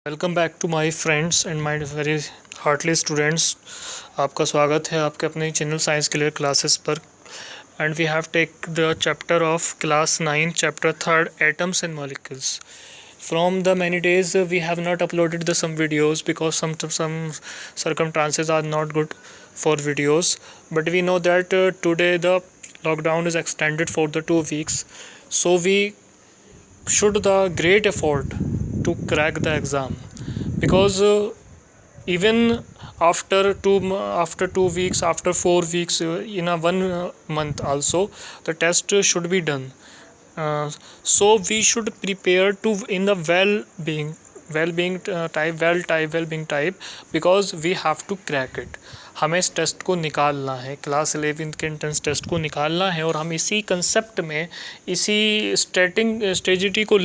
Welcome back to my friends and my very heartly students. आपका स्वागत है आपके अपने चैनल साइंस क्लियर क्लासेस पर। And we have take the chapter of class 9 chapter 3 atoms and molecules. From the many days we have not uploaded the some videos because some circumstances are not good for videos, but we know that today the lockdown is extended for the 2 weeks, so we should the great effort to crack the exam because even after 2 weeks, after 4 weeks, in a 1 month also the test should be done. So we should prepare to in the well-being type because we have to crack it. हमें इस test को निकालना है, class 11 के entrance test को निकालना है और हम इसी कंसेप्ट में, इसी स्ट्रेटजी को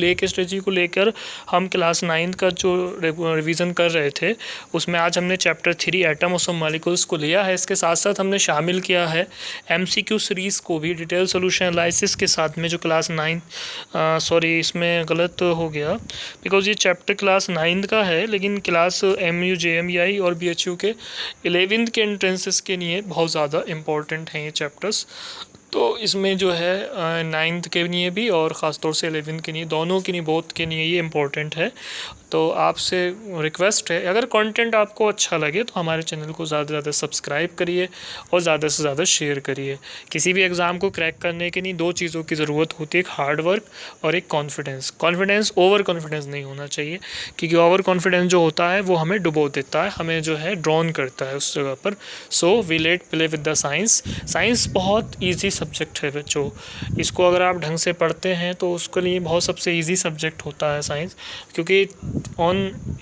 लेकर हम क्लास 9 का जो रिवीजन कर रहे थे उसमें आज हमने चैप्टर 3 एटम्स और मॉलिक्यूल्स को लिया है। इसके साथ साथ हमने शामिल किया है MCQ सीरीज़ को भी डिटेल सोल्यूशन एनालिसिस के साथ में, जो क्लास 9 सॉरी इसमें गलत हो गया बिकॉज ये चैप्टर क्लास 9 का है, लेकिन क्लास MU JMEI और BHU के 11th के एंट्रेंसेस के लिए बहुत ज़्यादा इम्पोर्टेंट हैं ये चैप्टर्स। तो इसमें जो है 9th के लिए भी और ख़ास तौर से 11th के लिए, दोनों के लिए, बोथ के लिए ये इम्पोर्टेंट है। तो आपसे रिक्वेस्ट है, अगर कंटेंट आपको अच्छा लगे तो हमारे चैनल को ज़्यादा से ज़्यादा सब्सक्राइब करिए और ज़्यादा से ज़्यादा शेयर करिए। किसी भी एग्ज़ाम को क्रैक करने के लिए 2 चीज़ों की ज़रूरत होती है, एक हार्ड वर्क और एक कॉन्फिडेंस। ओवर कॉन्फिडेंस नहीं होना चाहिए, क्योंकि ओवर कॉन्फिडेंस जो होता है वो हमें डुबो देता है, हमें जो है ड्रॉन करता है उस जगह पर। So we let play with the science बहुत ईजी सब्जेक्ट है बच्चों। इसको अगर आप ढंग से पढ़ते हैं तो उसके लिए बहुत सबसे ईजी सब्जेक्ट होता है साइंस, क्योंकि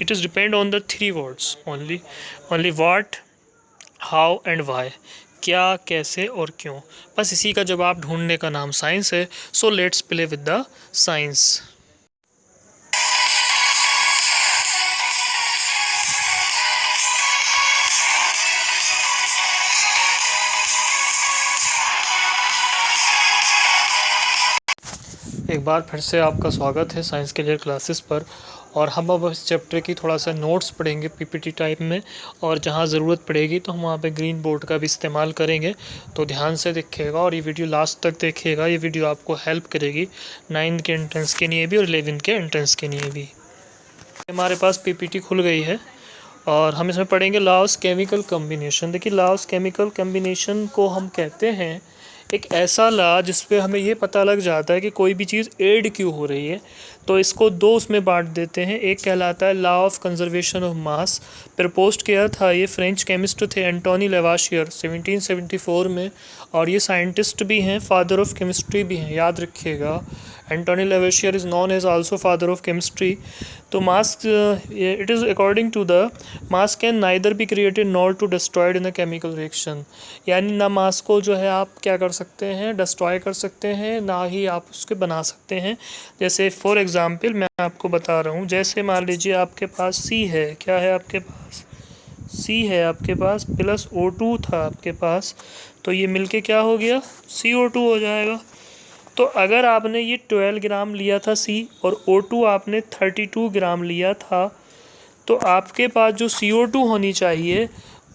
it is depend on the 3 words only what, how and why, क्या, कैसे और क्यों। बस इसी का जवाब ढूंढने का नाम साइंस है। So let's play with the science. एक बार फिर से आपका स्वागत है साइंस के लिए क्लासेस पर। और हम अब इस चैप्टर की थोड़ा सा नोट्स पढ़ेंगे PPT टाइप में, और जहाँ ज़रूरत पड़ेगी तो हम वहाँ पे ग्रीन बोर्ड का भी इस्तेमाल करेंगे। तो ध्यान से देखिएगा और ये वीडियो लास्ट तक देखिएगा। ये वीडियो आपको हेल्प करेगी 9th के एंट्रेंस के लिए भी और 11th के एंट्रेंस के लिए भी। हमारे पास PPT खुल गई है और हम इसमें पढ़ेंगे लॉस केमिकल कम्बिनेशन। देखिए, लॉस केमिकल कम्बिनेशन को हम कहते हैं एक ऐसा लॉ जिस पे हमें ये पता लग जाता है कि कोई भी चीज़ ऐड क्यों हो रही है। तो इसको 2 उसमें बांट देते हैं। एक कहलाता है law of conservation of mass. Propose किया था, ये फ्रेंच केमिस्ट थे एंटोनी लेवाशियर 1774 में, और ये साइंटिस्ट भी हैं, फादर ऑफ केमिस्ट्री भी हैं, याद रखिएगा। Antoine Lavoisier is known as also father of chemistry. तो mass, it is according to the mass can neither be created nor to destroyed in a chemical reaction. यानी ना मास को जो है आप क्या कर सकते हैं, डिस्ट्रॉय कर सकते हैं, ना ही आप उसके बना सकते हैं। जैसे फॉर एग्ज़ाम्पल मैं आपको बता रहा हूँ, जैसे मान लीजिए आपके पास C है, क्या है आपके पास, C है आपके पास, प्लस O2 था आपके पास, तो ये मिलके क्या हो गया, CO2 हो जाएगा। तो अगर आपने ये 12 ग्राम लिया था C और O2 आपने 32 ग्राम लिया था, तो आपके पास जो CO2 होनी चाहिए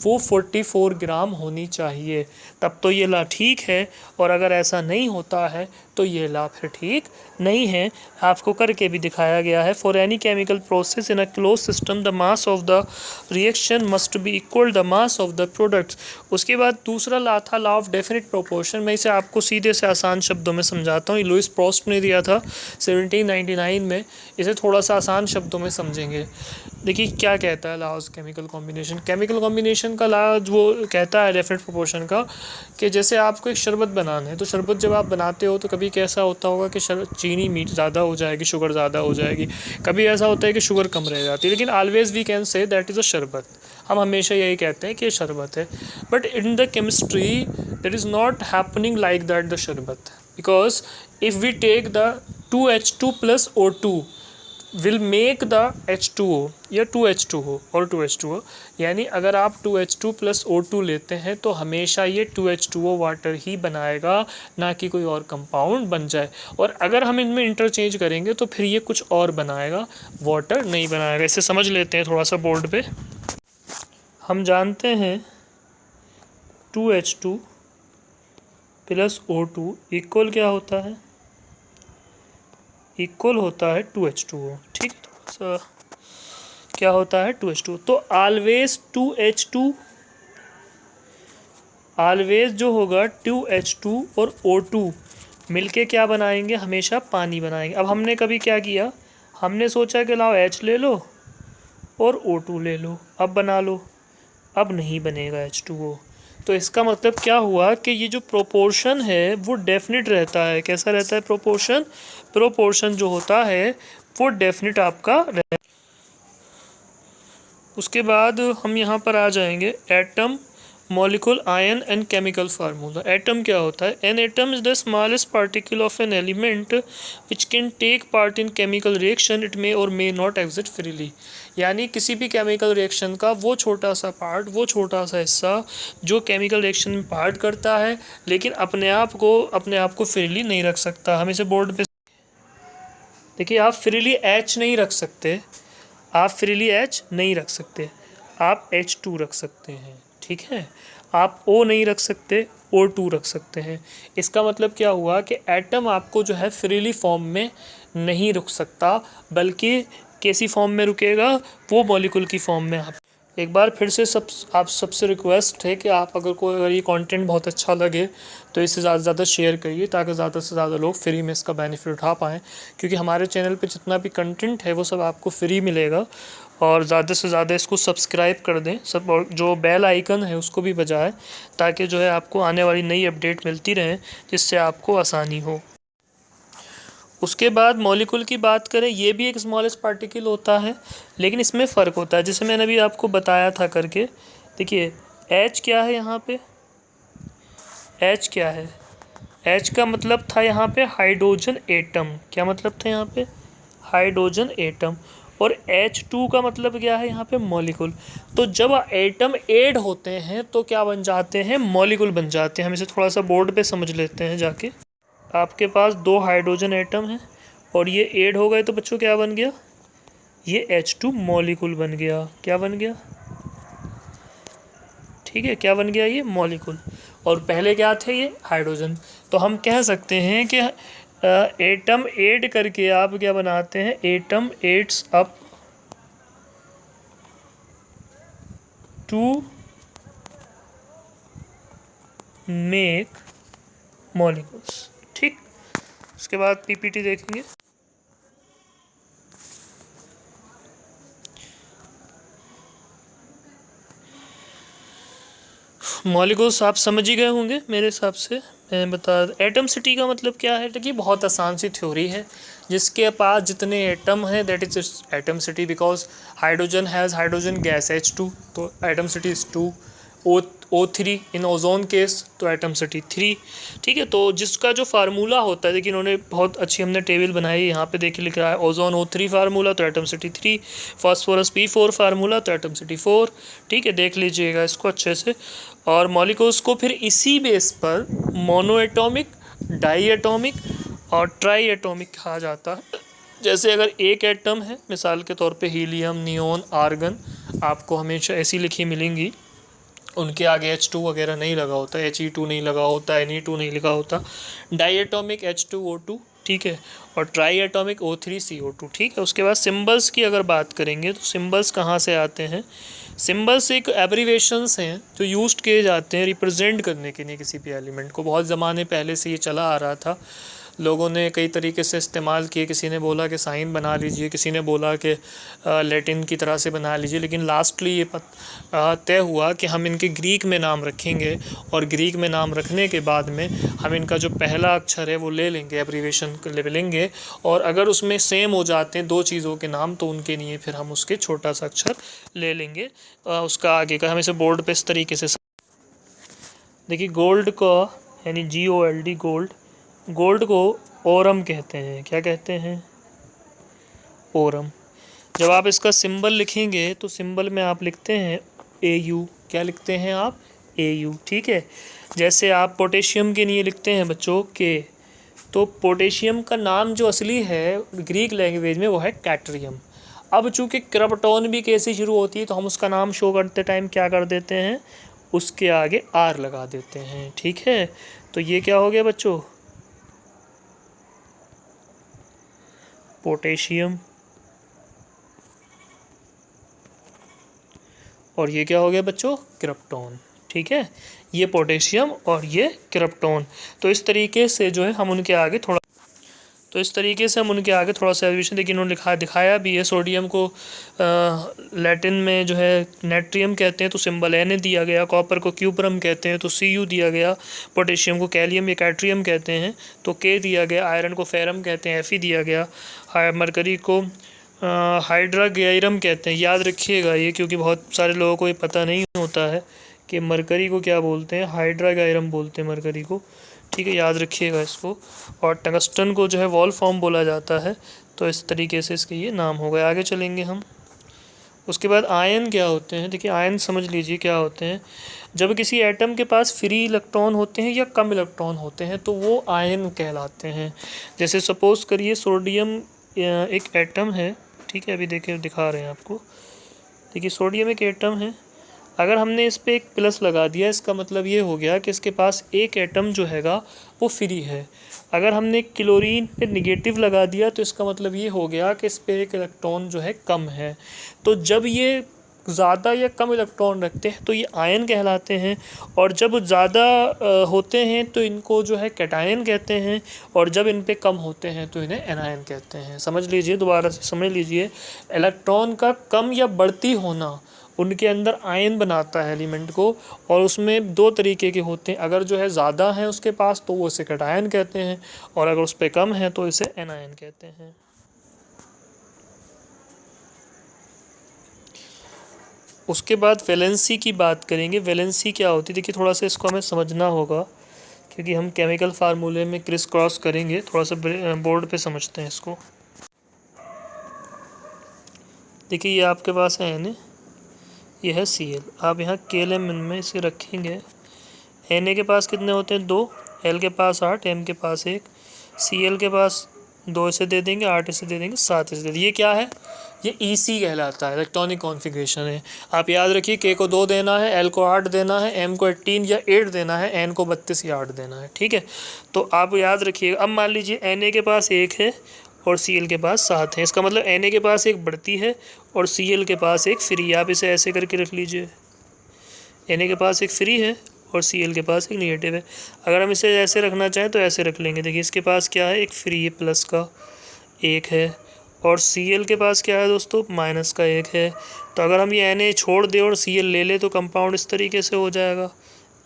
वो 44 ग्राम होनी चाहिए, तब तो ये ला ठीक है। और अगर ऐसा नहीं होता है तो ये ला फिर ठीक नहीं है। आपको करके भी दिखाया गया है। For any chemical process in a close system the mass of the reaction must be equal the mass of the product. उसके बाद दूसरा ला था लॉ ऑफ डेफिनेट प्रोपोर्शन। मैं इसे आपको सीधे से आसान शब्दों में समझाता हूँ। लुइस प्रोस्ट ने दिया था 1799 में। इसे थोड़ा सा आसान शब्दों में समझेंगे। देखिए क्या कहता है law of chemical combination. Chemical combination का लॉ वो कहता है डेफिनेट प्रोपोर्शन का, कि जैसे आपको एक शरबत बनाना है, तो शरबत जब आप बनाते हो तो कभी कैसा होता होगा कि चीनी मीठ ज़्यादा हो जाएगी, शुगर ज़्यादा हो जाएगी, कभी ऐसा होता है कि शुगर कम रह जाती है, लेकिन always we can say that is a sharbat. हम हमेशा यही कहते हैं कि ये शरबत है। But in the chemistry that is not happening like that the sharbat, because if we take the 2H2 plus O2, will make the H2O या 2H2O और 2H2O, यानी अगर आप 2H2 प्लस O2 लेते हैं तो हमेशा ये 2H2O वाटर ही बनाएगा, ना कि कोई और कंपाउंड बन जाए। और अगर हम इनमें इंटरचेंज करेंगे तो फिर ये कुछ और बनाएगा, वाटर नहीं बनाएगा। इसे समझ लेते हैं थोड़ा सा बोर्ड पे। हम जानते हैं 2H2 प्लस O2 इक्वल क्या होता है, इक्वल होता है 2H2O। ठीक है, थोड़ा सा क्या होता है 2H2। तो ऑलवेज 2H2, ऑलवेज जो होगा 2H2 और O2 मिलके क्या बनाएंगे, हमेशा पानी बनाएंगे। अब हमने कभी क्या किया, हमने सोचा कि लाओ H ले लो और O2 ले लो, अब बना लो, अब नहीं बनेगा H2O। तो इसका मतलब क्या हुआ कि ये जो प्रोपोर्शन है वो डेफिनेट रहता है। कैसा रहता है प्रोपोर्शन, प्रोपोर्शन जो होता है वो डेफिनेट आपका। उसके बाद हम यहाँ पर आ जाएंगे atom, molecule, ion and chemical formula. Atom क्या होता है, an atom is the smallest particle of an element which can take part in chemical reaction, it may और मे नॉट एग्जिट फ्रीली। यानी किसी भी केमिकल रिएक्शन का वो छोटा सा पार्ट, वो छोटा सा हिस्सा जो केमिकल रिएक्शन में पार्ट करता है लेकिन अपने आप को फ्रीली नहीं रख सकता। हम इसे बोर्ड पे देखिए, आप फ्रीली H नहीं रख सकते, आप फ्रीली H नहीं रख सकते, आप H2 रख सकते हैं। ठीक है, आप O नहीं रख सकते, O2 रख सकते हैं। इसका मतलब क्या हुआ कि एटम आपको जो है फ्रीली फॉर्म में नहीं रुक सकता, बल्कि कैसी फॉर्म में रुकेगा, वो मॉलिक्यूल की फॉर्म में। आप एक बार फिर से आप सबसे रिक्वेस्ट है कि आप अगर ये कंटेंट बहुत अच्छा लगे तो इसे ज़्यादा से ज़्यादा शेयर करिए, ताकि ज़्यादा से ज़्यादा लोग फ्री में इसका बेनिफिट उठा पाएँ। क्योंकि हमारे चैनल पे जितना भी कंटेंट है वो सब आपको फ्री मिलेगा। और ज़्यादा से ज़्यादा इसको सब्सक्राइब कर दें सब, और जो बेल आइकन है उसको भी बजाएं, ताकि जो है आपको आने वाली नई अपडेट मिलती रहे, जिससे आपको आसानी हो। उसके बाद मॉलिक्यूल की बात करें, ये भी एक स्मॉलेस्ट पार्टिकल होता है, लेकिन इसमें फ़र्क होता है, जैसे मैंने अभी आपको बताया था करके। देखिए H क्या है यहाँ पे, H क्या है, H का मतलब था यहाँ पे हाइड्रोजन एटम। क्या मतलब था यहाँ पे, हाइड्रोजन एटम। और H2 का मतलब क्या है यहाँ पे, मॉलिक्यूल। तो जब एटम ऐड होते हैं तो क्या बन जाते हैं, मॉलिक्यूल बन जाते हैं। हम इसे थोड़ा सा बोर्ड पे समझ लेते हैं जाके। आपके पास दो हाइड्रोजन एटम हैं और ये ऐड हो गए तो बच्चों क्या बन गया, ये H2 मॉलिक्यूल बन गया। क्या बन गया, ठीक है, क्या बन गया, ये मॉलिक्यूल। और पहले क्या थे, ये हाइड्रोजन। तो हम कह सकते हैं कि एटम ऐड करके आप क्या बनाते हैं, atom adds up to make molecules. ठीक, उसके बाद पीपीटी देखेंगे। मॉलिक्यूल्स आप समझ ही गए होंगे मेरे हिसाब से। मैं बता, एटमसिटी का मतलब क्या है, कि बहुत आसान सी थ्योरी है। जिसके पास जितने एटम हैं that is atomicity, because hydrogen has hydrogen gas H2, तो atomicity is 2। O3 in ozone case, तो एटमसिटी 3। ठीक है, तो जिसका जो फार्मूला होता है, देखिए इन्होंने बहुत अच्छी हमने टेबल बनाई है, यहाँ पे देखिए लिख रहा है ओजोन O3 फार्मूला तो एटमसिटी 3, फास्फोरस P4 फार्मूला तो एटमसिटी 4। ठीक है, देख लीजिएगा इसको अच्छे से। और मॉलिक्यूल्स को फिर इसी बेस पर मोनो एटॉमिक, डाई एटॉमिक और ट्राई एटॉमिक कहा जाता है। जैसे अगर एक एटम है, मिसाल के तौर पे हीलियम, नियोन, आर्गन, आपको हमेशा ऐसी लिखी मिलेंगी, उनके आगे H2 वगैरह नहीं लगा होता, He2 नहीं लगा होता, Ne2 नहीं लगा होता। डाई एटॉमिक H2O2, ठीक है, और ट्राई एटॉमिक O3CO2। ठीक है, उसके बाद सिंबल्स की अगर बात करेंगे तो सिंबल्स कहाँ से आते हैं, सिंबल्स एक एब्रीवेशंस हैं जो यूज्ड किए जाते हैं रिप्रेजेंट करने के लिए किसी भी एलिमेंट को। बहुत ज़माने पहले से ये चला आ रहा था, लोगों ने कई तरीके से इस्तेमाल किए। किसी ने बोला कि साइन बना लीजिए, किसी ने बोला कि लैटिन की तरह से बना लीजिए, लेकिन लास्टली ये तय हुआ कि हम इनके ग्रीक में नाम रखेंगे, और ग्रीक में नाम रखने के बाद में हम इनका जो पहला अक्षर है वो ले लेंगे, एब्रीवेशन ले लेंगे, और अगर उसमें सेम हो जाते हैं दो चीज़ों के नाम तो उनके लिए फिर हम उसके छोटा सा अक्षर ले लेंगे उसका आगे का। हम इसे बोर्ड पे इस तरीके से देखिए, गोल्ड का यानी GOLD, गोल्ड को ओरम कहते हैं। क्या कहते हैं, ओरम। जब आप इसका सिंबल लिखेंगे तो सिंबल में आप लिखते हैं AU। क्या लिखते हैं आप? AU, ठीक है। जैसे आप पोटेशियम के लिए लिखते हैं बच्चों K, तो पोटेशियम का नाम जो असली है ग्रीक लैंग्वेज में वो है कैट्रियम। अब चूंकि क्रिप्टोन भी K से शुरू होती है तो हम उसका नाम शो करते टाइम क्या कर देते हैं, उसके आगे R लगा देते हैं, ठीक है। तो ये क्या हो गया बच्चों, पोटेशियम, और ये क्या हो गया बच्चों, क्रिप्टोन, ठीक है। ये पोटेशियम और ये क्रिप्टोन। तो इस तरीके से जो है हम उनके आगे थोड़ा सा एडिशन, देखिए इन्होंने दिखाया भी है। सोडियम को लैटिन में जो है नेट्रियम कहते हैं तो सिंबल Na दिया गया, कॉपर को क्यूपरम कहते हैं तो Cu दिया गया, पोटेशियम को कैलियम या कैट्रियम कहते हैं तो K दिया गया, आयरन को फेरम कहते हैं Fe दिया गया, मरकरी को हाइड्रागायरम कहते हैं। याद रखिएगा ये, क्योंकि बहुत सारे लोगों को ये पता नहीं होता है कि मरकरी को क्या बोलते हैं, हाइड्रागायरम बोलते हैं मरकरी को, ठीक है, याद रखिएगा इसको। और टंगस्टन को जो है वॉल्फ्राम बोला जाता है। तो इस तरीके से इसके ये नाम हो गए। आगे चलेंगे हम। उसके बाद आयन क्या होते हैं, देखिए आयन समझ लीजिए क्या होते हैं। जब किसी एटम के पास फ्री इलेक्ट्रॉन होते हैं या कम इलेक्ट्रॉन होते हैं तो वो आयन कहलाते हैं। जैसे सपोज़ करिए सोडियम एक एटम है, ठीक है, अभी देखिए दिखा रहे हैं आपको। देखिए सोडियम एक एटम है, अगर हमने इस पर एक प्लस लगा दिया इसका मतलब ये हो गया कि इसके पास एक एटम जो हैगा वो फ्री है। अगर हमने क्लोरीन पे निगेटिव लगा दिया तो इसका मतलब ये हो गया कि इस पर एक इलेक्ट्रॉन जो है कम है। तो जब ये ज़्यादा या कम इलेक्ट्रॉन रखते हैं तो ये आयन कहलाते हैं, और जब ज़्यादा होते हैं तो इनको जो है कैटायन कहते हैं, और जब इन पे कम होते हैं तो इन्हें एनायन कहते हैं। समझ लीजिए, दोबारा से समझ लीजिए, इलेक्ट्रॉन का कम या बढ़ती होना उनके अंदर आयन बनाता है एलिमेंट को, और उसमें दो तरीके के होते हैं। अगर जो है ज़्यादा है उसके पास तो वो इसे कैटायन कहते हैं, और अगर उस पर कम है तो इसे एनायन कहते हैं। उसके बाद वैलेंसी की बात करेंगे। वैलेंसी क्या होती है, देखिए थोड़ा सा इसको हमें समझना होगा क्योंकि हम केमिकल फार्मूले में क्रिस क्रॉस करेंगे। थोड़ा सा बोर्ड पे समझते हैं इसको। देखिए ये आपके पास है ना, ये है Cl। आप यहाँ KLM में इसे रखेंगे। Na के पास कितने होते हैं, 2, L के पास 8, M के पास 1, Cl के पास 2 इसे दे देंगे, 8 इसे दे देंगे, 7 इसे दे देंगे। ये क्या है, ये EC कहलाता है, इलेक्ट्रॉनिक कॉन्फ़िगरेशन है। आप याद रखिए K को 2 देना है, L को 8 देना है, M को 18 या 8 देना है, N को 32 या 8 देना है, ठीक है। तो आप याद रखिएगा। अब मान लीजिए Na के पास 1 है और Cl के पास 7 है, इसका मतलब Na के पास एक बढ़ती है और Cl के पास एक फ्री। आप इसे ऐसे करके रख लीजिए, Na के पास एक फ्री है और Cl के पास एक निगेटिव है। अगर हम इसे ऐसे रखना चाहें तो ऐसे रख लेंगे। देखिए इसके पास क्या है, एक फ्री है प्लस का 1 है, और Cl के पास क्या है दोस्तों, माइनस का 1 है। तो अगर हम ये Na छोड़ दें और Cl ले ले तो कंपाउंड इस तरीके से हो जाएगा,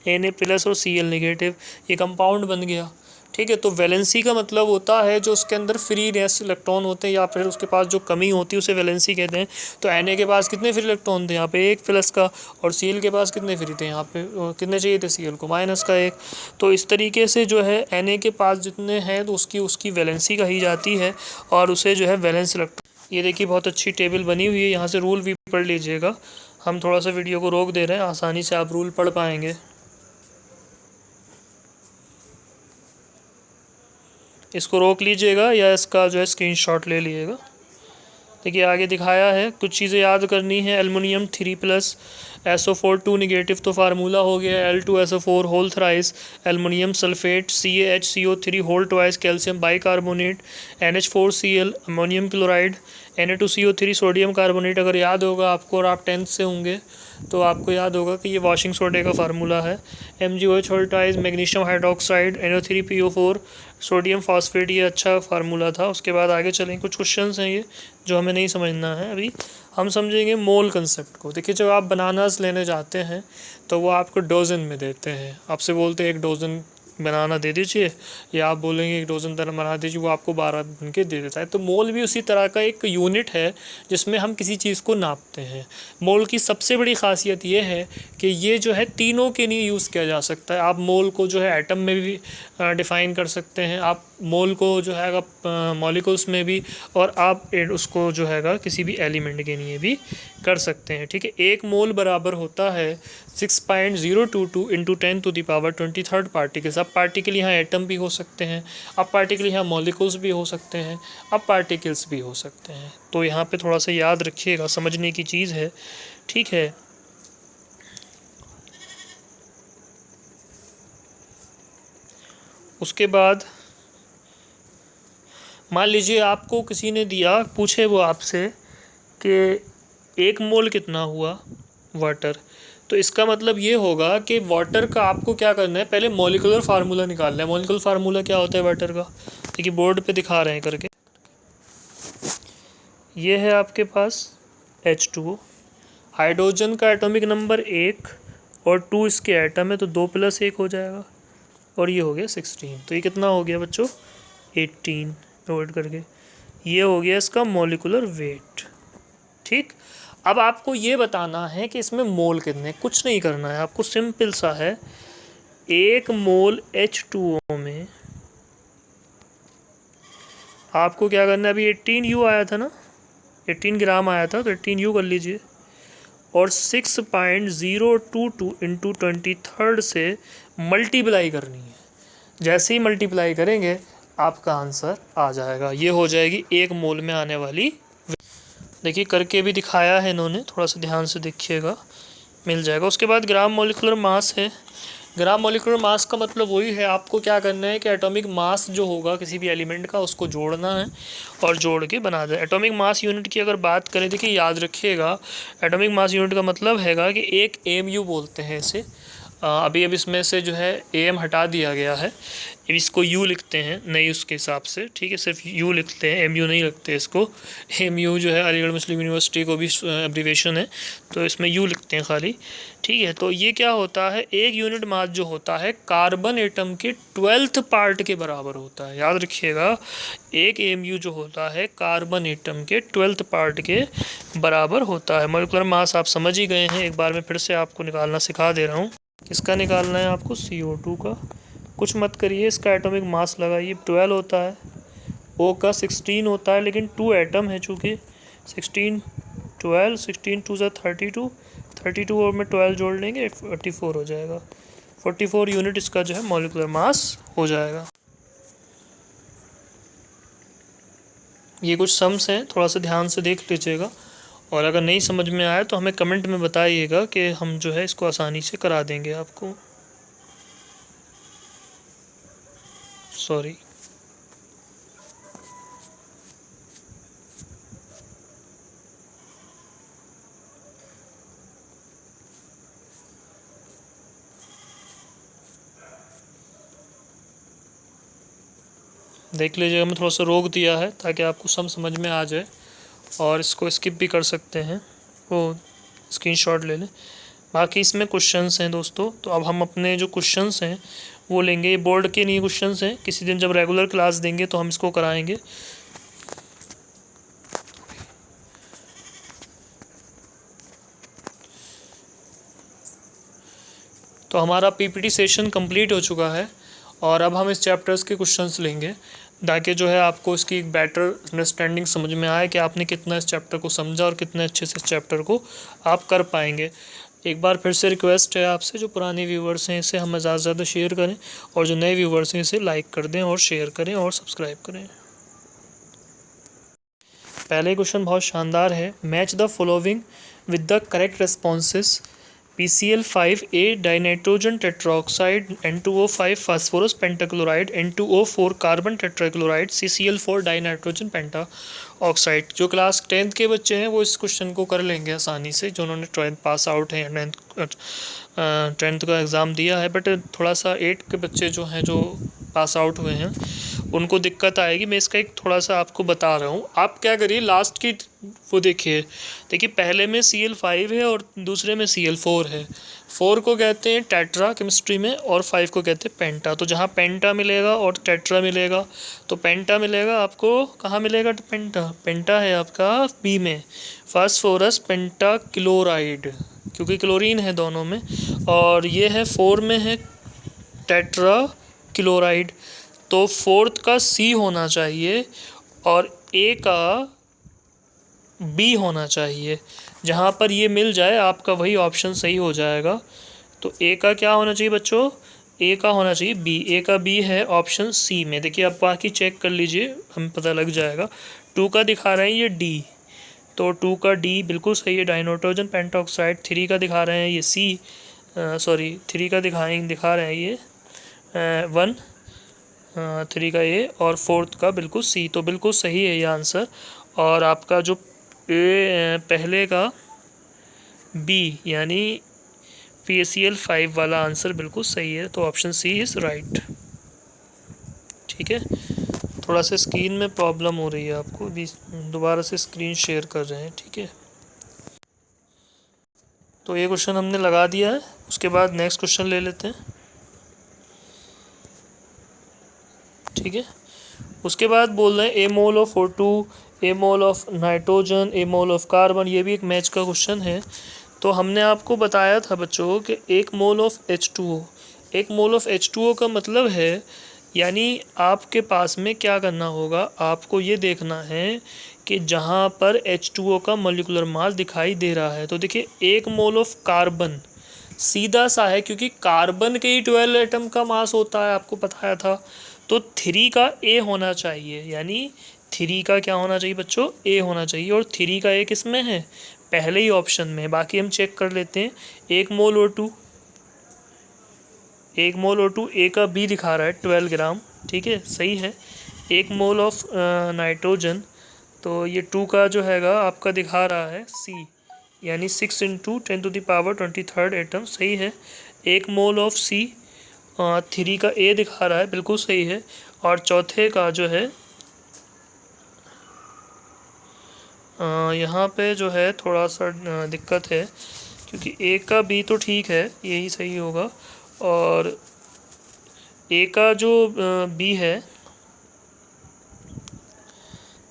Na प्लस और Cl निगेटिव, ये कंपाउंड बन गया, ठीक है। तो वैलेंसी का मतलब होता है जो उसके अंदर फ्री नेस इलेक्ट्रॉन होते हैं या फिर उसके पास जो कमी होती है उसे वैलेंसी कहते हैं। तो Na के पास कितने फ्री इलेक्ट्रॉन थे, यहाँ पे 1 प्लस का, और Cl के पास कितने फ्री थे, यहाँ पे कितने चाहिए थे Cl को, माइनस का 1। तो इस तरीके से जो है Na के पास जितने हैं तो उसकी वैलेंसी कही जाती है, और उसे जो है वैलेंस इलेक्ट्रॉन। ये देखिए बहुत अच्छी टेबल बनी हुई है, यहाँ से रूल भी पढ़ लीजिएगा। हम थोड़ा सा वीडियो को रोक दे रहे हैं, आसानी से आप रूल पढ़ पाएंगे। इसको रोक लीजिएगा या इसका जो है स्क्रीनशॉट ले लीजिएगा। देखिए आगे दिखाया है, कुछ चीज़ें याद करनी है। एल्युमिनियम 3+, SO4 2 निगेटिव, तो फार्मूला हो गया Al2SO4 whole thrice, aluminium sulphate CaHCO3 whole twice, calcium bicarbonate, NH4Cl, ammonium chloride, Na2CO3 sodium carbonate. अगर याद होगा आपको और आप 10th से होंगे तो आपको याद होगा कि ये वॉशिंग सोडे का फार्मूला है। MgOH whole twice, magnesium hydroxide, NO3PO4 sodium phosphate, ये अच्छा फार्मूला था। उसके बाद आगे चलें, कुछ क्वेश्चंस हैं ये जो हमें नहीं समझना है अभी। हम समझेंगे मोल कंसेप्ट को। देखिए जब आप बनानास लेने जाते हैं तो वो आपको डोजन में देते हैं, आपसे बोलते हैं 1 डोजन बनाना दे दीजिए, या आप बोलेंगे 1 डज़न तरह बना दीजिए, वो आपको 12 बन के दे देता है। तो मोल भी उसी तरह का एक यूनिट है जिसमें हम किसी चीज़ को नापते हैं। मोल की सबसे बड़ी खासियत ये है कि ये जो है तीनों के लिए यूज़ किया जा सकता है। आप मोल को जो है एटम में भी डिफ़ाइन कर सकते हैं, आप मोल को जो है मॉलिक्यूल्स में भी, और आप उसको जो है किसी भी एलिमेंट के लिए भी कर सकते हैं। ठीक है, 1 मोल बराबर होता है 6.022 इंटू 10⁻23 पार्टिकल्स। अब पार्टिकल यहाँ एटम भी हो सकते हैं, अब पार्टिकल यहाँ मॉलिक्यूल्स भी हो सकते हैं, अब पार्टिकल्स भी हो सकते हैं। तो यहाँ पे थोड़ा सा याद रखिएगा, समझने की चीज़ है। ठीक है, उसके बाद मान लीजिए आपको किसी ने दिया, पूछे वो आपसे कि 1 मोल कितना हुआ वाटर, तो इसका मतलब ये होगा कि वाटर का आपको क्या करना है, पहले मॉलिक्यूलर फार्मूला निकालना है। मॉलिक्यूलर फार्मूला क्या होता है वाटर का, देखिए बोर्ड पे दिखा रहे हैं करके। ये है आपके पास H2O, हाइड्रोजन का एटॉमिक नंबर 1 और 2 इसके एटम है, तो 2 + 1 हो जाएगा, और ये हो गया 16। तो ये कितना हो गया बच्चों, 18 डिवाइड करके, ये हो गया इसका मॉलिक्यूलर वेट। ठीक, अब आपको ये बताना है कि इसमें मोल कितने, कुछ नहीं करना है आपको, सिंपल सा है। 1 मोल H2O में आपको क्या करना है, अभी 18U आया था ना, 18 ग्राम आया था, तो 18U कर लीजिए, और 6.022 इंटू 23 से मल्टीप्लाई करनी है। जैसे ही मल्टीप्लाई करेंगे आपका आंसर आ जाएगा, ये हो जाएगी 1 मोल में आने वाली। देखिए करके भी दिखाया है इन्होंने, थोड़ा सा ध्यान से देखिएगा, मिल जाएगा। उसके बाद ग्राम मॉलिक्यूलर मास है। ग्राम मॉलिक्यूलर मास का मतलब वही है, आपको क्या करना है कि एटॉमिक मास जो होगा किसी भी एलिमेंट का, उसको जोड़ना है और जोड़ के बना दें। एटॉमिक मास यूनिट की अगर बात करें, देखिए याद रखिएगा, एटॉमिक मास यूनिट का मतलब हैगा कि 1 AMU बोलते हैं इसे। अभी अब इसमें से जो है AM हटा दिया गया है, इसको U लिखते हैं नई उसके हिसाब से। ठीक है, सिर्फ U लिखते हैं, MU नहीं लिखते इसको। MU जो है अलीगढ़ मुस्लिम यूनिवर्सिटी को भी एब्रीवेशन है, तो इसमें U लिखते हैं खाली। ठीक है, तो ये क्या होता है, 1 यूनिट मास जो होता है कार्बन एटम के 12th पार्ट के बराबर होता है। याद रखिएगा, 1 AMU जो होता है कार्बन एटम के 12th पार्ट के बराबर होता है। मॉलिक्यूलर मास आप समझ ही गए हैं, एक बार मैं फिर से आपको निकालना सिखा दे रहा हूँ। किसका निकालना है आपको, CO2 का। कुछ मत करिए, इसका एटॉमिक मास लगाइए, 12 होता है, O का 16 होता है, लेकिन 2 एटम है चूँकि, 16 12 16 2 32, 32 और में 12 जोड़ लेंगे 44 हो जाएगा। 44 यूनिट इसका जो है मॉलिक्यूलर मास हो जाएगा। ये कुछ सम्स हैं, थोड़ा सा ध्यान से देख लीजिएगा, और अगर नहीं समझ में आया तो हमें कमेंट में बताइएगा कि हम जो है इसको आसानी से करा देंगे आपको। सॉरी। देख लीजिएगा, मैं थोड़ा सा रोक दिया है ताकि आपको समझ में आ जाए, और इसको स्किप भी कर सकते हैं, वो स्क्रीनशॉट ले लें। बाकी इसमें क्वेश्चंस हैं दोस्तों, तो अब हम अपने जो क्वेश्चंस हैं वो लेंगे। ये बोर्ड के नहीं क्वेश्चंस हैं, किसी दिन जब रेगुलर क्लास देंगे तो हम इसको कराएंगे। तो हमारा PPT सेशन कंप्लीट हो चुका है, और अब हम इस चैप्टर्स के क्वेश्चंस लेंगे ताकि जो है आपको इसकी एक बेटर अंडरस्टैंडिंग समझ में आए कि आपने कितना इस चैप्टर को समझा और कितने अच्छे से इस चैप्टर को आप कर पाएंगे। एक बार फिर से रिक्वेस्ट है आपसे, जो पुराने व्यूवर्स हैं इसे हम ज़्यादा से ज़्यादा शेयर करें, और जो नए व्यूवर्स हैं इसे लाइक कर दें और शेयर करें और सब्सक्राइब करें। पहले क्वेश्चन बहुत शानदार है, match the following with the correct responses. PCl5A dinitrogen tetroxide, N2O5 phosphorus pentachloride, N2O4 carbon tetrachloride, CCl4 dinitrogen penta oxide. जो क्लास 10th के बच्चे हैं वो इस क्वेश्चन को कर लेंगे आसानी से, जो उन्होंने 12th पास आउट हैं, 10th का एग्ज़ाम दिया है। बट थोड़ा सा 8 के बच्चे जो हैं, जो पास आउट हुए हैं, उनको दिक्कत आएगी। मैं इसका एक थोड़ा सा आपको बता रहा हूँ। आप क्या करिए, लास्ट की वो देखिए पहले में Cl5 है और दूसरे में Cl4 है। 4 को कहते हैं टेट्रा केमिस्ट्री में और 5 को कहते हैं पेंटा। तो जहाँ पेंटा मिलेगा और टेट्रा मिलेगा तो पेंटा मिलेगा आपको, कहाँ मिलेगा पेंटा? पेंटा है आपका बी में, फास्फोरस पेंटा क्लोराइड, क्योंकि क्लोरीन है दोनों में। और ये है 4 में है टेट्रा क्लोराइड। तो फोर्थ का सी होना चाहिए और ए का बी होना चाहिए। जहाँ पर ये मिल जाए आपका वही ऑप्शन सही हो जाएगा। तो ए का क्या होना चाहिए बच्चों? ए का होना चाहिए बी। ए का बी है ऑप्शन सी में। देखिए आप बाकी चेक कर लीजिए, हमें पता लग जाएगा। 2 का दिखा रहे हैं ये डी, तो 2 का डी बिल्कुल सही है, डाइनाइट्रोजन पेंटॉक्साइड। 3 का दिखा रहे हैं ये सी, सॉरी 3 का दिखा रहे हैं ये 1, 3 का ए और 4th का बिल्कुल सी। तो बिल्कुल सही है ये आंसर। और आपका जो ए पहले का बी यानी PaCl5 वाला आंसर बिल्कुल सही है। तो ऑप्शन सी इज़ राइट। ठीक है, थोड़ा सा स्क्रीन में प्रॉब्लम हो रही है आपको, भी दोबारा से स्क्रीन शेयर कर रहे हैं। ठीक है, तो ये क्वेश्चन हमने लगा दिया है। उसके बाद नेक्स्ट क्वेश्चन ले लेते हैं। ठीक है, उसके बाद बोल रहे हैं a mole of O2, a mole of nitrogen, a mole of carbon. ये भी एक मैच का क्वेश्चन है। तो हमने आपको बताया था बच्चों कि 1 mole of H2O, 1 mole of H2O का मतलब है, यानी आपके पास में क्या करना होगा, आपको ये देखना है कि जहाँ पर H2O का मॉलिक्यूलर मास दिखाई दे रहा है। तो देखिए 1 मोल ऑफ कार्बन सीधा सा है, क्योंकि कार्बन के ही 12 एटम का मास होता है, आपको बताया था। तो 3 का ए होना चाहिए, यानी 3 का क्या होना चाहिए बच्चों? ए होना चाहिए। और 3 का ए किस में है? पहले ही ऑप्शन में। बाकी हम चेक कर लेते हैं। 1 मोल O2, 1 मोल O2, ए का बी दिखा रहा है 12 ग्राम। ठीक है, सही है। 1 मोल ऑफ नाइट्रोजन, तो ये 2 का जो हैगा आपका दिखा रहा है सी, यानी 6 × 10⁻23 एटम, सही है। 1 मोल ऑफ सी, 3 का ए दिखा रहा है, बिल्कुल सही है। और चौथे का जो है यहाँ पे जो है थोड़ा सा दिक्कत है, क्योंकि ए का बी तो ठीक है, यही सही होगा। और ए का जो बी है,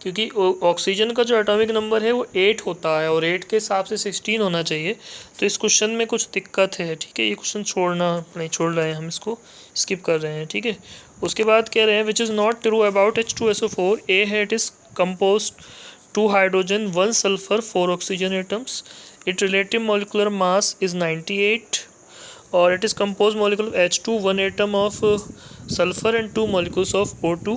क्योंकि ऑक्सीजन का जो एटॉमिक नंबर है वो 8 होता है और 8 के हिसाब से 16 होना चाहिए। तो इस क्वेश्चन में कुछ दिक्कत है। ठीक है, ये क्वेश्चन छोड़ रहे हैं, हम इसको स्किप कर रहे हैं। ठीक है, उसके बाद कह रहे हैं which is not true about H2SO4। ए है it is compose 2 hydrogen 1 sulphur 4 oxygen atoms. It relative molecular mass is 98 और it is compose molecule H2 1 atom of sulphur and 2 molecules of O2।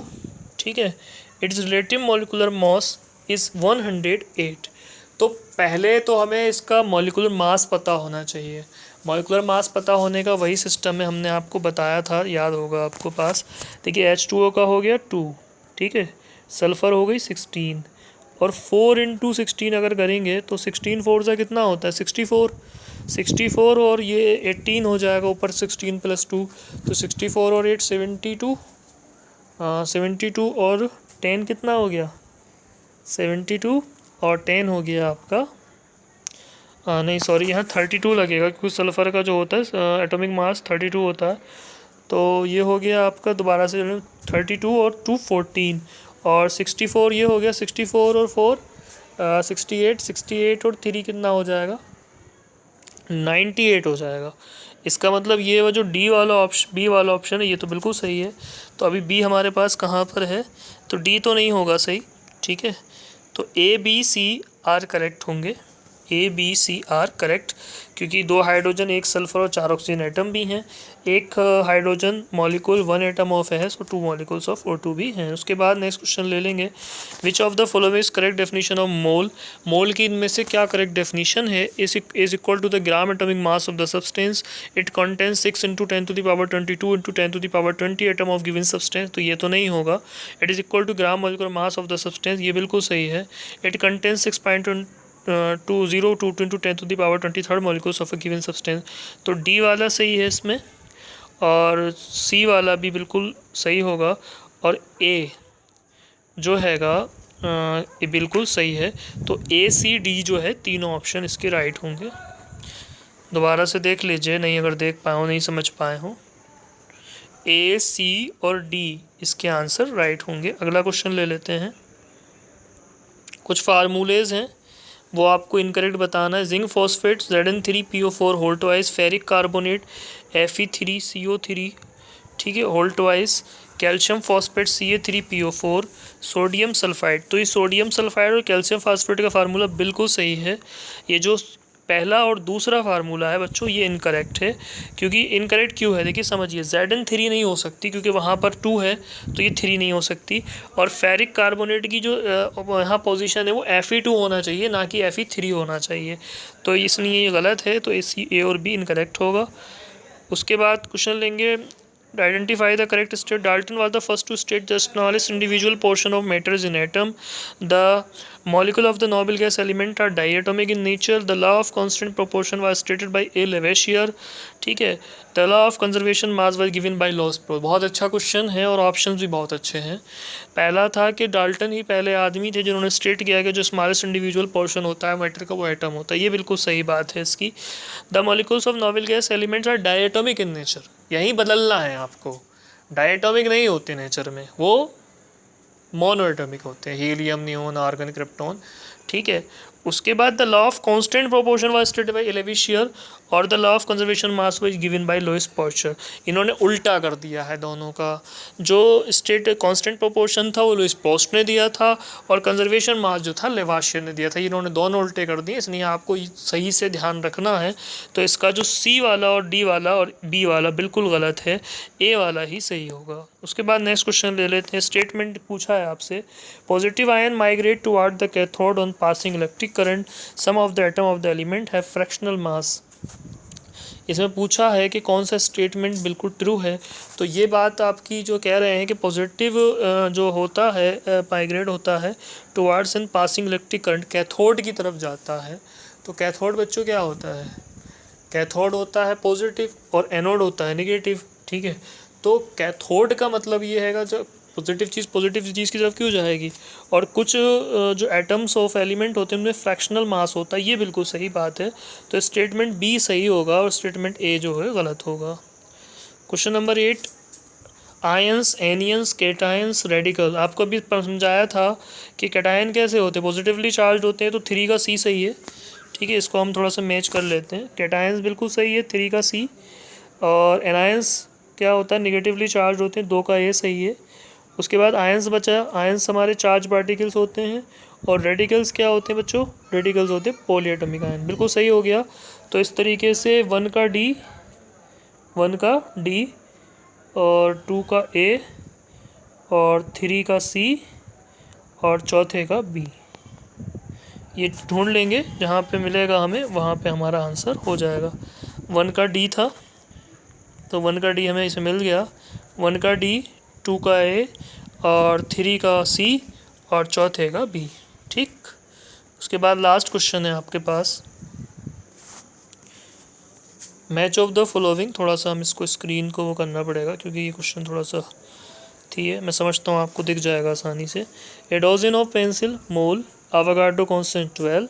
ठीक है, it's relative molecular mass is 108। तो पहले तो हमें इसका molecular mass पता होना चाहिए। मॉलिकुलर मास पता होने का वही सिस्टम है, हमने आपको बताया था, याद होगा आपको पास। देखिए H2O का हो गया 2, ठीक है, सल्फ़र हो गई 16 और 4 × 16 अगर करेंगे तो 16 4 से कितना होता है? 64 और ये 18 हो जाएगा, ऊपर 16 + 2 तो 64 और 8 72, 72 और 10 कितना हो गया? 72 और 10 हो गया आपका, नहीं सॉरी, यहाँ 32 लगेगा, क्योंकि सल्फ़र का जो होता है एटॉमिक मास 32 होता है। तो ये हो गया आपका, दोबारा से 32 और 2 14 और 64 ये हो गया, 64 और 4 68 और 3 कितना हो जाएगा? 98 हो जाएगा। इसका मतलब ये वो जो बी वाला ऑप्शन है ये तो बिल्कुल सही है। तो अभी बी हमारे पास कहाँ पर है? तो डी तो नहीं होगा सही। ठीक है, तो A B C are correct होंगे, A B C are correct, क्योंकि 2 हाइड्रोजन 1 सल्फर और 4 ऑक्सीजन एटम भी हैं। 1 hydrogen molecule 1 atom of S और 2 मॉलिक्यूल्स ऑफ O2 भी हैं। उसके बाद नेक्स्ट क्वेश्चन ले लेंगे, which of the following is correct definition of mole. Mole की इनमें से क्या करेक्ट डेफिनेशन है? Is equal to the gram atomic mass of the substance. It contains 6 × 10⁻22 × 10⁻20 atom of given substance, तो ये तो नहीं होगा। It is equal to gram molecular mass of the substance, ये बिल्कुल सही है। It contains 6.20 × 10⁻23 molecules of a given substance, तो डी वाला सही है इसमें, और सी वाला भी बिल्कुल सही होगा। और ए जो हैगा ये बिल्कुल सही है। तो ए सी डी जो है तीनों ऑप्शन इसके राइट होंगे। दोबारा से देख लीजिए, नहीं अगर देख पाए हो, नहीं समझ पाए हो, ए सी और डी इसके आंसर राइट होंगे। अगला क्वेश्चन ले लेते हैं। कुछ फार्मूलेज हैं वो आपको इनकरेक्ट बताना है। Zinc phosphate Zn3PO4 whole twice, ferric carbonate Fe3CO3, ठीक है, whole twice, calcium phosphate Ca3PO4, sodium sulphide. तो ये सोडियम सल्फाइड और कैल्शियम फॉस्फेट का फार्मूला बिल्कुल सही है। ये जो पहला और दूसरा फार्मूला है बच्चों ये इनकरेक्ट है। क्योंकि इनकरेक्ट क्यों है देखिए समझिए, Zn3 नहीं हो सकती क्योंकि वहाँ पर 2 है, तो ये 3 नहीं हो सकती। और फेरिक कार्बोनेट की जो यहाँ पोजीशन है वो Fe2 होना चाहिए, ना कि Fe3 होना चाहिए। तो इसलिए ये गलत है, तो इसी ए और बी इनकरेक्ट होगा। उसके बाद क्वेश्चन लेंगे, identify the correct state. Dalton was the first to state the smallest individual portion of matter is in atom. The molecule of the noble gas element are diatomic in nature. The law of constant proportion was stated by A. Lavoisier, ठीक है। The law of conservation mass was given by Lawrence Proust। बहुत अच्छा question है और options भी बहुत अच्छे हैं। पहला था कि डाल्टन ही पहले आदमी थे जिन्होंने स्टेट किया कि जो स्मॉलेस्ट इंडिविजुअल पोर्शन होता है मैटर का वो एटम होता है। ये बिल्कुल सही बात है इसकी। The molecules of noble gas elements are diatomic in nature. यहीं बदलना है आपको, डायटोमिक नहीं होते नेचर में, वो मोनोएटोमिक होते हैं, हीलियम, नियोन, आर्गन, क्रिप्टॉन, ठीक है। उसके बाद the law of constant proportion was stated by Lavoisier और the law of conservation mass was given by Louis Pasteur. इन्होंने उल्टा कर दिया है दोनों का। जो स्टेट कांस्टेंट प्रोपोर्शन था वो लुईस पॉस्ट ने दिया था और कंजर्वेशन मास जो था लेवाशियर ने दिया था। इन्होंने दोनों उल्टे कर दिए, इसलिए आपको सही से ध्यान रखना है। तो इसका जो सी वाला और डी वाला और बी वाला बिल्कुल गलत है, ए वाला ही सही होगा। उसके बाद नेक्स्ट क्वेश्चन ले लेते हैं। स्टेटमेंट पूछा है आपसे, positive ion migrate toward the cathode on passing electric current, some of the atom of the element have fractional mass. इसमें पूछा है कि कौन सा स्टेटमेंट बिल्कुल ट्रू है। तो ये बात आपकी जो कह रहे हैं कि पॉजिटिव जो होता है माइग्रेट होता है towards and passing electric current, cathode की तरफ जाता है। तो कैथोड बच्चों क्या होता है, कैथोड होता है पॉजिटिव और एनोड होता है नेगेटिव, ठीक है। तो कैथोड का मतलब ये हैगा जो पॉजिटिव चीज़ की तरफ क्यों जाएगी। और कुछ जो एटम्स ऑफ एलिमेंट होते हैं उनमें फ्रैक्शनल मास होता है, ये बिल्कुल सही बात है। तो स्टेटमेंट बी सही होगा और स्टेटमेंट ए जो है गलत होगा। Question number 8, ions, anions, cations, radical. आपको अभी समझाया था कि कैटायन कैसे होते हैं, पॉजिटिवली चार्ज होते हैं, तो 3 का सी सही है, ठीक है। इसको हम थोड़ा सा मैच कर लेते हैं। कैटायंस बिल्कुल सही है, 3 का सी। और एनायंस क्या होता है, निगेटिवली चार्ज होते हैं, 2 का ए सही है। उसके बाद आयंस बचा, आयंस हमारे चार्ज पार्टिकल्स होते हैं। और रेडिकल्स क्या होते हैं बच्चों, रेडिकल्स होते हैं पॉलीएटॉमिक आयन, बिल्कुल सही हो गया। तो इस तरीके से 1 का डी और 2 का ए और 3 का सी और चौथे का बी, ये ढूंढ लेंगे, जहाँ पे मिलेगा हमें वहाँ पे हमारा आंसर हो जाएगा। 1 का डी था तो 1 का डी हमें इसे मिल गया, 1 का डी, 2 का ए और 3 का सी और चौथे का बी, ठीक। उसके बाद लास्ट क्वेश्चन है आपके पास, मैच ऑफ द फॉलोइंग। थोड़ा सा हम इसको स्क्रीन को वो करना पड़ेगा क्योंकि ये क्वेश्चन थोड़ा सा थी है, मैं समझता हूँ आपको दिख जाएगा आसानी से। A dozen of pencil mole, Avogadro constant 12,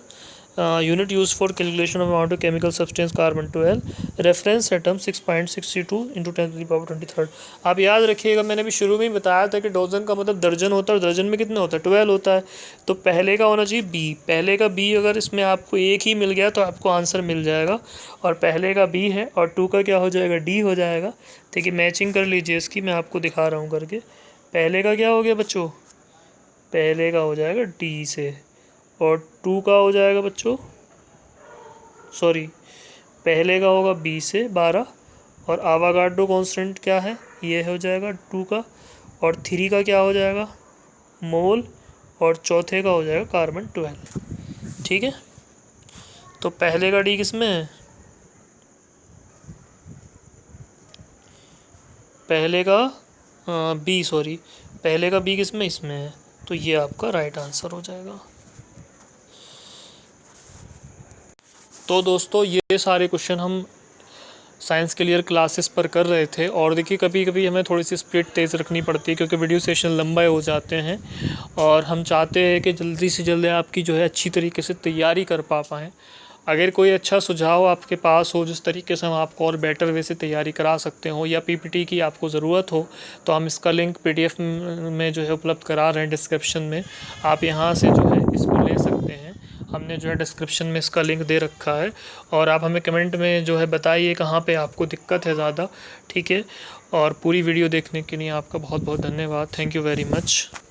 unit use for calculation of amount of chemical substance carbon 12, reference atom 6.62 into 10⁻23। आप याद रखिएगा, मैंने भी शुरू में ही बताया था कि डोजन का मतलब दर्जन होता है और दर्जन में कितना होता है, 12 होता है। तो पहले का होना चाहिए बी, पहले का बी, अगर इसमें आपको एक ही मिल गया तो आपको आंसर मिल जाएगा। और पहले का बी है और 2 का क्या हो जाएगा, डी हो जाएगा। ठीक है, मैचिंग कर लीजिए इसकी, मैं आपको दिखा रहा हूँ करके। पहले का क्या हो गया बच्चों, पहले का हो जाएगा डी से, और 2 का हो जाएगा बच्चों, सॉरी, पहले का होगा बी से 12, और आवागाड्रो कांस्टेंट क्या है, ये हो जाएगा 2 का, और 3 का क्या हो जाएगा, मोल, और चौथे का हो जाएगा कार्बन 12। ठीक है, तो पहले का डी किस में है, पहले का बी, सॉरी, पहले का बी किस में, इसमें है। तो ये आपका राइट आंसर हो जाएगा। तो दोस्तों ये सारे क्वेश्चन हम साइंस क्लियर क्लासेस पर कर रहे थे। और देखिए कभी कभी हमें थोड़ी सी स्पीड तेज़ रखनी पड़ती है क्योंकि वीडियो सेशन लंबे हो जाते हैं और हम चाहते हैं कि जल्दी से जल्दी आपकी जो है अच्छी तरीके से तैयारी कर पाएँ। अगर कोई अच्छा सुझाव आपके पास हो जिस तरीके से हम आपको और बेटर वे से तैयारी करा सकते हो, या पीपीटी की आपको ज़रूरत हो, तो हम इसका लिंक पीडीएफ में जो है उपलब्ध करा रहे हैं डिस्क्रिप्शन में। आप यहाँ से जो है इसको ले सकते हैं। हमने जो है डिस्क्रिप्शन में इसका लिंक दे रखा है, और आप हमें कमेंट में जो है बताइए कहाँ पे आपको दिक्कत है ज़्यादा, ठीक है। और पूरी वीडियो देखने के लिए आपका बहुत बहुत धन्यवाद। Thank you very much.